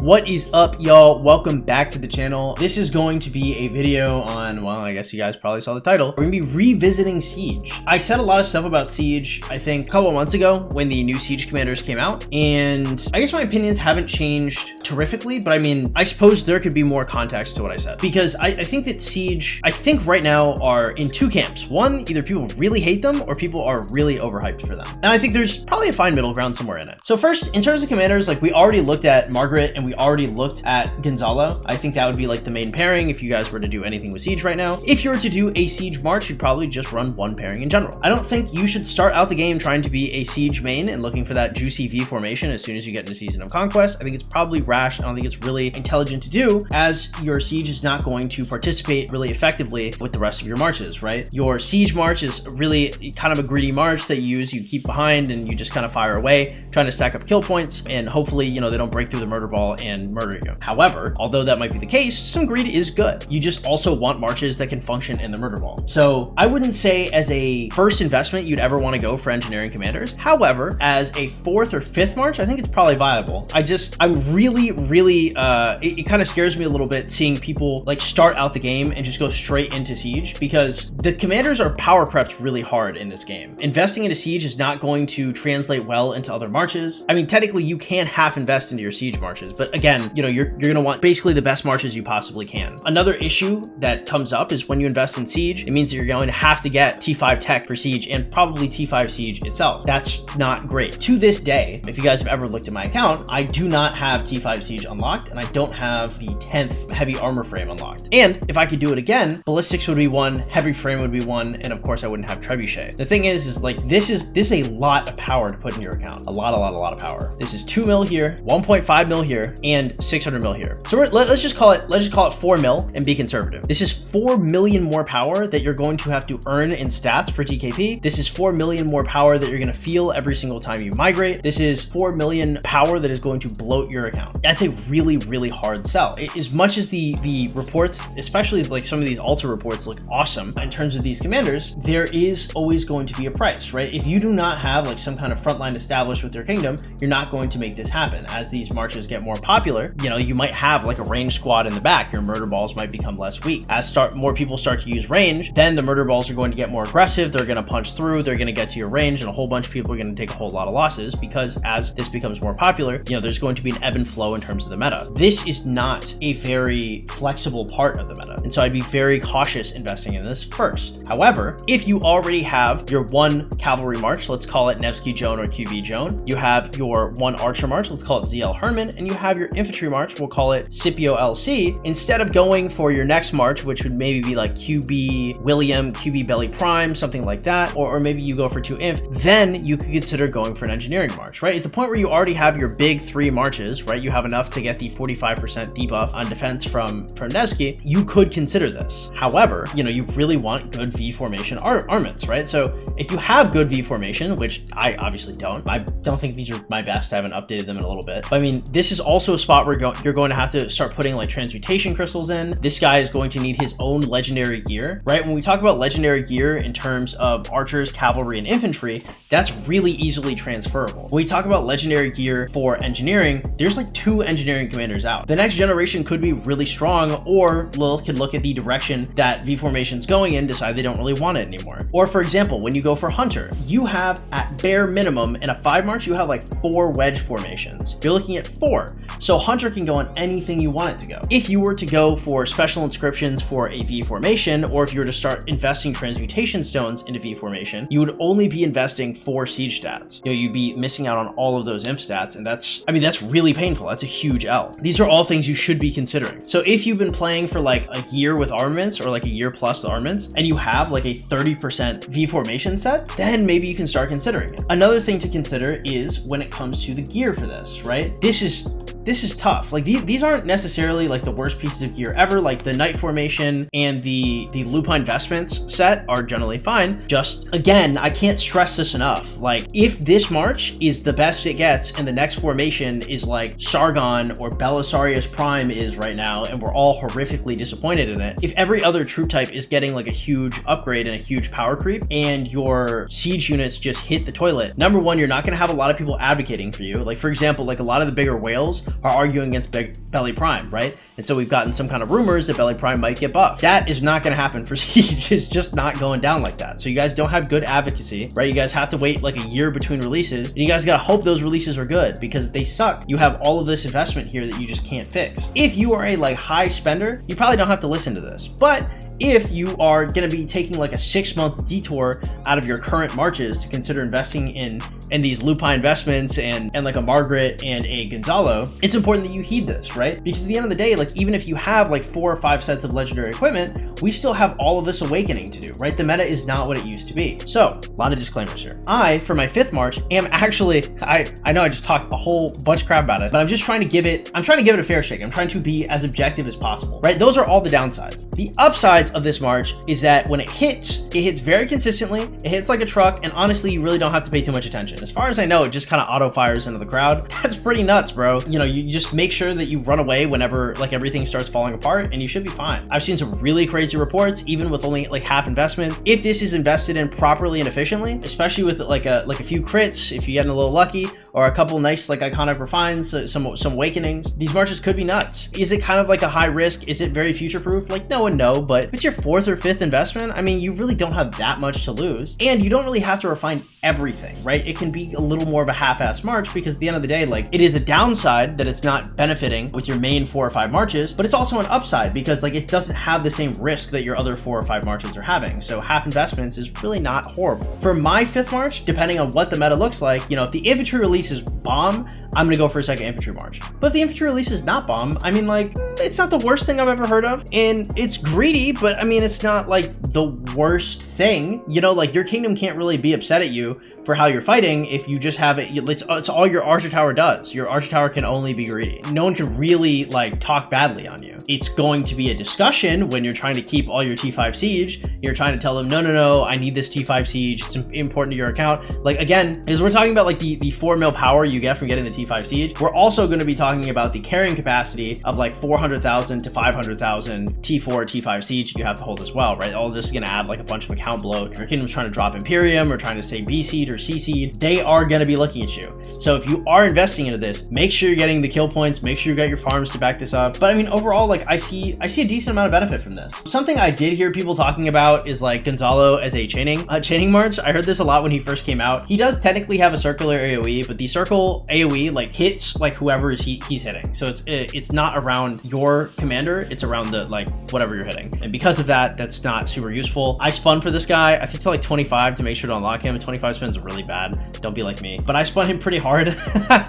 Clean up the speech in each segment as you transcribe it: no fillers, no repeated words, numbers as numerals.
What is up, y'all? Welcome back to the channel. This is going to be a video on, well, I guess you guys probably saw the title. We're gonna be revisiting Siege. I said a lot of stuff about Siege, I think a couple of months ago when the new Siege commanders came out, and I guess my opinions haven't changed terrifically, but I mean, I suppose there could be more context to what I said, because I think that Siege, I think right now are in two camps. One, either people really hate them or people are really overhyped for them. And I think there's probably a fine middle ground somewhere in it. So first, in terms of commanders, like we already looked at Margaret and we already looked at Gonzalo. I think that would be like the main pairing if you guys were to do anything with Siege right now. If you were to do a Siege March, you'd probably just run one pairing in general. I don't think you should start out the game trying to be a Siege main and looking for that juicy V formation as soon as you get into Season of Conquest. I think it's probably rash. I don't think it's really intelligent to do, as your Siege is not going to participate really effectively with the rest of your marches, right? Your Siege March is really kind of a greedy march that you keep behind and you just kind of fire away, trying to stack up kill points, and hopefully, you know, they don't break through the murder ball and murder you. However, although that might be the case, some greed is good. You just also want marches that can function in the murder ball. So I wouldn't say as a first investment you'd ever want to go for engineering commanders. However, as a fourth or fifth march, I think it's probably viable. I'm really, it kind of scares me a little bit seeing people like start out the game and just go straight into Siege, because the commanders are power prepped really hard in this game. Investing into Siege is not going to translate well into other marches. I mean, technically you can half invest into your Siege marches, but again, you know, you're going to want basically the best marches you possibly can. Another issue that comes up is when you invest in Siege, it means that you're going to have to get T5 tech for Siege and probably T5 Siege itself. That's not great. To this day, if you guys have ever looked at my account, I do not have T5 Siege unlocked, and I don't have the 10th heavy armor frame unlocked. And if I could do it again, ballistics would be one, heavy frame would be one, and of course I wouldn't have trebuchet. The thing is like this is a lot of power to put in your account. A lot of power. This is 2 mil here, 1.5 mil here, and 600 mil here. So let's just call it 4 mil and be conservative. This is 4 million more power that you're going to have to earn in stats for TKP. This is 4 million more power that you're going to feel every single time you migrate. This is 4 million power that is going to bloat your account. That's a really hard sell. As much as the reports, especially like some of these altar reports, look awesome in terms of these commanders, there is always going to be a price, right? If you do not have like some kind of frontline established with your kingdom, you're not going to make this happen. As these marches get more popular, you know, you might have like a range squad in the back. Your murder balls might become less weak. As more people start to use range, then the murder balls are going to get more aggressive. They're going to punch through. They're going to get to your range, and a whole bunch of people are going to take a whole lot of losses, because as this becomes more popular, you know, there's going to be an ebb and flow in terms of the meta. This is not a very flexible part of the meta, and so I'd be very cautious investing in this first. However, if you already have your one cavalry march, let's call it Nevsky Joan or QB Joan, you have your one archer march, let's call it ZL Herman, and you have your infantry march, we'll call it Scipio LC. Instead of going for your next march, which would maybe be like QB William, QB Belly Prime, something like that, or maybe you go for 2 inf, then you could consider going for an engineering march, right? At the point where you already have your big 3 marches, right? You have enough to get the 45% debuff on defense from Nevsky, you could consider this. However, you know, you really want good V formation armaments, right? So if you have good V formation, which I obviously don't, I don't think these are my best, I haven't updated them in a little bit, but I mean, this is also a spot where you're going to have to start putting like transmutation crystals in. This guy is going to need his own legendary gear, right? When we talk about legendary gear in terms of archers, cavalry, and infantry, that's really easily transferable. When we talk about legendary gear for engineering, there's like 2 engineering commanders out. The next generation could be really strong, or Lilith could look at the direction that V formation's going in, decide they don't really want it anymore. Or for example, when you go for Hunter, you have at bare minimum in a 5 march, you have like 4 wedge formations. You're looking at 4. So Hunter can go on anything you want it to go. If you were to go for special inscriptions for a V formation, or if you were to start investing transmutation stones into V formation, you would only be investing 4 siege stats. You know, you'd be missing out on all of those imp stats, and that's really painful. That's a huge L. These are all things you should be considering. So if you've been playing for like a year with armaments, or like a year plus with armaments, and you have like a 30% V formation set, then maybe you can start considering it. Another thing to consider is when it comes to the gear for this, right? This is tough. Like these aren't necessarily like the worst pieces of gear ever. Like the Knight formation and the Lupine vestments set are generally fine. Just again, I can't stress this enough. Like if this march is the best it gets and the next formation is like Sargon or Belisarius Prime is right now, and we're all horrifically disappointed in it, if every other troop type is getting like a huge upgrade and a huge power creep, and your siege units just hit the toilet, number one, you're not going to have a lot of people advocating for you. Like for example, like a lot of the bigger whales are arguing against Belly Prime, right? And so we've gotten some kind of rumors that Belly Prime might get buffed. That is not going to happen for Siege. It's just not going down like that. So you guys don't have good advocacy, right? You guys have to wait like a year between releases, and you guys got to hope those releases are good, because if they suck, you have all of this investment here that you just can't fix. If you are a like high spender, you probably don't have to listen to this. But if you are going to be taking like a 6-month detour out of your current marches to consider investing in these Lupine investments and like a Margaret and a Gonzalo, it's important that you heed this, right? Because at the end of the day, like even if you have like 4 or 5 sets of legendary equipment, we still have all of this awakening to do, right? The meta is not what it used to be. So a lot of disclaimers here. I, for my 5th March, am actually, I know I just talked a whole bunch of crap about it, but I'm just trying to give it a fair shake. I'm trying to be as objective as possible, right? Those are all the downsides. The upsides of this March is that when it hits very consistently, it hits like a truck, and honestly, you really don't have to pay too much attention. As far as I know, it just kind of auto fires into the crowd. That's pretty nuts, bro. You know, you just make sure that you run away whenever like everything starts falling apart, and you should be fine. I've seen some really crazy reports, even with only like half investments. If this is invested in properly and efficiently, especially with like a few crits, if you get a little lucky, or a couple nice like iconic refines, some awakenings, these marches could be nuts. Is it kind of like a high risk? Is it very future proof? Like no and no, but if it's your 4th or 5th investment, I mean, you really don't have that much to lose, and you don't really have to refine everything, right? It can be a little more of a half-ass march, because at the end of the day, like it is a downside that it's not benefiting with your main 4 or 5 marches, but it's also an upside because like it doesn't have the same risk that your other 4 or 5 marches are having. So half investments is really not horrible. For my 5th March, depending on what the meta looks like, you know, if the infantry release is bomb, I'm gonna go for a 2nd infantry march. But if the infantry release is not bomb, I mean, like, it's not the worst thing I've ever heard of, and it's greedy, but I mean, it's not like the worst thing. You know, like your kingdom can't really be upset at you for how you're fighting if you just have it. It's all your Archer Tower does. Your Archer Tower can only be greedy. No one can really like talk badly on you. It's going to be a discussion when you're trying to keep all your T5 siege. You're trying to tell them, no, I need this T5 siege. It's important to your account. Like again, as we're talking about like the 4 mil power you get from getting the T5 siege, we're also going to be talking about the carrying capacity of like 400,000 to 500,000 T4, T5 siege you have to hold as well, right? All of this is going to add like a bunch of account bloat. If your kingdom's trying to drop Imperium or trying to stay B seed or C seed, they are going to be looking at you. So if you are investing into this, make sure you're getting the kill points, make sure you got your farms to back this up. But I mean, overall, like I see a decent amount of benefit from this. Something I did hear people talking about is like Gonzalo as a chaining march. I heard this a lot when he first came out. He does technically have a circular AoE, but the circle AoE like hits like whoever he's hitting. So it's not around your commander, it's around the like whatever you're hitting. And because of that, that's not super useful. I spun for this guy, I think to like 25 to make sure to unlock him. 25 spins are really bad. Don't be like me. But I spun him pretty hard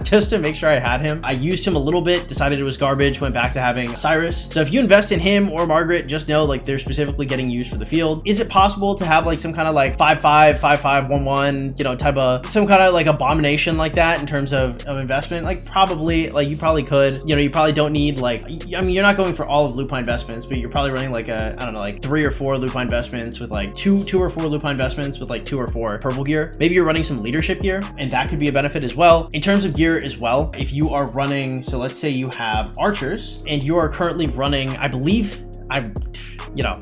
just to make sure I had him. I used him a little bit, decided it was garbage, went back to having Cyrus. So if you invest in him or Margaret, just know like they're specifically getting used for the field. Is it possible to have like some kind of like 5-5, 5-5, 1-1, you know, type of some kind of like abomination like that in terms of investment? Like probably, like you probably could, you know, you probably don't need like, I mean, you're not going for all of Lupine investments, but you're probably running like a, I don't know, like 3 or 4 Lupine investments with like two or 4 Lupine investments with like 2 or 4 purple gear. Maybe you're running some leadership gear, and that could be a benefit as well. In terms of gear as well, if you are running, so let's say you have archers and you are currently running, I believe, you know,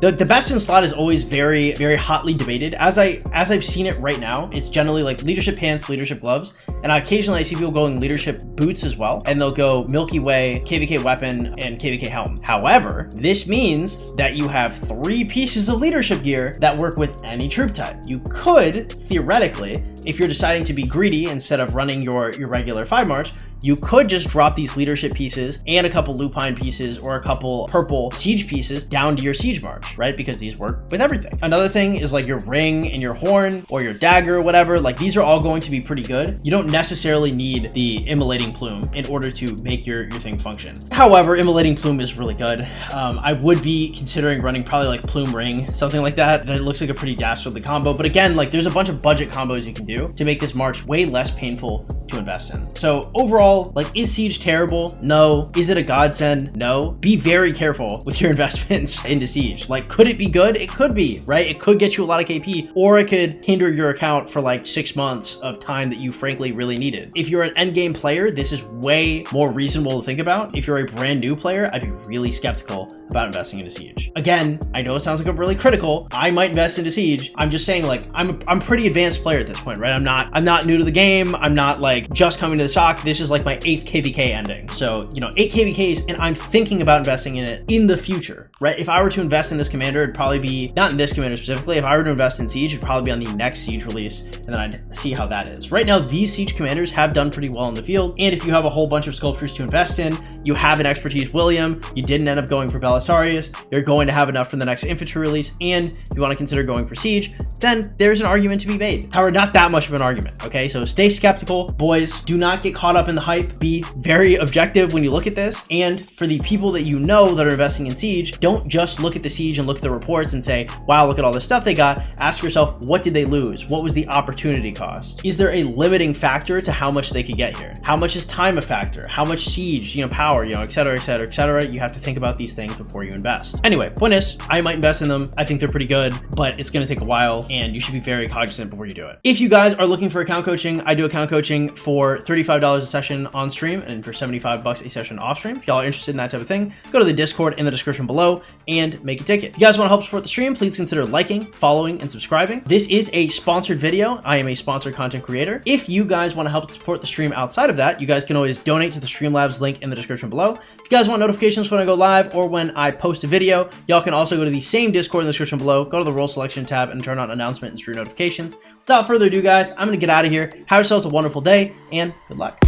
the best in slot is always very, very hotly debated. As I've seen it right now, it's generally like leadership pants, leadership gloves, and occasionally I see people going leadership boots as well, and they'll go Milky Way, KVK weapon, and KVK helm. However, this means that you have 3 pieces of leadership gear that work with any troop type. You could, theoretically, if you're deciding to be greedy instead of running your regular 5 march, you could just drop these leadership pieces and a couple lupine pieces or a couple purple siege pieces down to your siege march, right? Because these work with everything. Another thing is like your ring and your horn or your dagger or whatever, like these are all going to be pretty good. You don't necessarily need the immolating plume in order to make your thing function. However, immolating plume is really good. I would be considering running probably like plume ring, something like that. That looks like a pretty dastardly combo. But again, like there's a bunch of budget combos you can do to make this march way less painful to invest in. So overall, like, is Siege terrible? No. Is it a godsend? No. Be very careful with your investments into Siege. Like, could it be good? It could be, right? It could get you a lot of KP, or it could hinder your account for like 6 months of time that you frankly really needed. If you're an endgame player, this is way more reasonable to think about. If you're a brand new player, I'd be really skeptical about investing into Siege. Again, I know it sounds like I'm really critical. I might invest into Siege. I'm just saying, like, I'm a pretty advanced player at this point, right? I'm not new to the game. I'm not like like just coming to the stock. This is like my 8th KVK ending. So, you know, 8 KVKs, and I'm thinking about investing in it in the future, right? If I were to invest in this commander, it'd probably be, not in this commander specifically, if I were to invest in Siege, it'd probably be on the next Siege release, and then I'd see how that is. Right now, these Siege commanders have done pretty well in the field, and if you have a whole bunch of sculptures to invest in, you have an expertise William, you didn't end up going for Belisarius, you're going to have enough for the next infantry release, and if you want to consider going for Siege, then there's an argument to be made. However, not that much of an argument, okay? So stay skeptical, boys. Do not get caught up in the hype. Be very objective when you look at this. And for the people that you know that are investing in Siege, don't just look at the Siege and look at the reports and say, wow, look at all this stuff they got. Ask yourself, what did they lose? What was the opportunity cost? Is there a limiting factor to how much they could get here? How much is time a factor? How much Siege, you know, power, you know, et cetera, et cetera, et cetera. You have to think about these things before you invest. Anyway, point is, I might invest in them. I think they're pretty good, but it's going to take a while, and you should be very cognizant before you do it. If you guys are looking for account coaching, I do account coaching for $35 a session on stream and for $75 a session off stream. If y'all are interested in that type of thing, go to the Discord in the description below and make a ticket. If you guys want to help support the stream, please consider liking, following, and subscribing. This is a sponsored video. I am a sponsored content creator. If you guys want to help support the stream outside of that, you guys can always donate to the Streamlabs link in the description below. If you guys want notifications when I go live or when I post a video, y'all can also go to the same Discord in the description below, go to the role selection tab, and turn on announcement and stream notifications. Without further ado, guys, I'm going to get out of here. Have yourselves a wonderful day, and good luck.